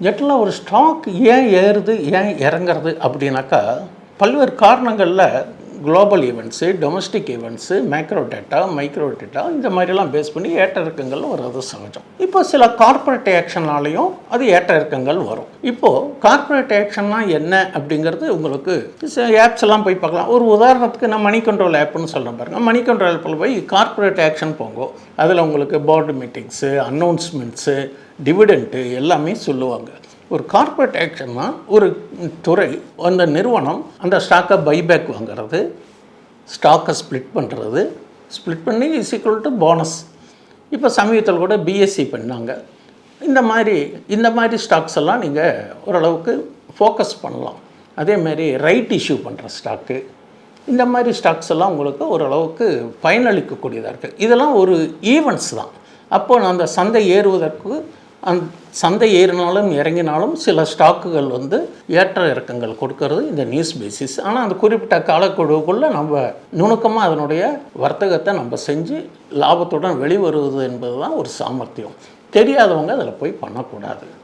ஜெட்டில் ஒரு ஸ்டாக் ஏன் ஏறுது ஏன் இறங்குறது அப்படின்னாக்கா பல்வேறு காரணங்களில் global events, domestic events, macro data, micro data இந்த மாதிரிலாம் பேஸ் பண்ணி ஏற்ற இறக்கங்கள் வர்றது சகஜம். இப்போ சில கார்ப்பரேட் ஆக்ஷன்னாலையும் அது ஏற்ற இறக்கங்கள் வரும். இப்போது கார்ப்பரேட் ஆக்ஷன்னா என்ன அப்படிங்கிறது உங்களுக்கு ஆப்ஸ் எல்லாம் போய் பார்க்கலாம். ஒரு உதாரணத்துக்கு நான் மணி கண்ட்ரோல் ஆப்னு சொல்கிறேன் பாருங்கள். மணி கண்ட்ரோல் ஆப்பில் போய் கார்ப்பரேட் ஆக்ஷன் போங்க. அதில் உங்களுக்கு போர்டு மீட்டிங்ஸு, அனௌன்ஸ்மெண்ட்ஸு, டிவிடெண்ட்டு எல்லாமே சொல்லுவாங்க. ஒரு கார்ப்பரேட் ஆக்ஷன்னா ஒரு துறை, அந்த நிறுவனம் அந்த ஸ்டாக்கை பைபேக் வாங்கிறது, ஸ்டாக்கை ஸ்ப்ளிட் பண்ணுறது, ஸ்ப்ளிட் பண்ணி இஸ் ஈக்குவல் டு போனஸ். இப்போ சமீபத்தில் கூட பிஎஸ்சி பண்ணாங்க. இந்த மாதிரி ஸ்டாக்ஸ் எல்லாம் நீங்கள் ஓரளவுக்கு ஃபோக்கஸ் பண்ணலாம். அதேமாதிரி ரைட் இஷ்யூ பண்ணுற ஸ்டாக்கு, இந்த மாதிரி ஸ்டாக்ஸ் எல்லாம் உங்களுக்கு ஓரளவுக்கு பயனளிக்கக்கூடியதாக இருக்குது. இதெல்லாம் ஒரு ஈவெண்ட்ஸ் தான். அப்போது அந்த சந்தை ஏறுவதற்கு சந்தை ஏறினாலும் இறங்கினாலும் சில ஸ்டாக்குகள் ஏற்ற இறக்கங்கள் கொடுக்கறது இந்த நியூஸ் பேசிஸ். ஆனால் அந்த குறிப்பிட்ட காலக்கெடுவுக்குள்ளே நம்ம நுணுக்கமாக அதனுடைய வர்த்தகத்தை நம்ம செஞ்சு லாபத்துடன் வெளிவருவது என்பது தான் ஒரு சாமர்த்தியம். தெரியாதவங்க அதில் போய் பண்ணக்கூடாது.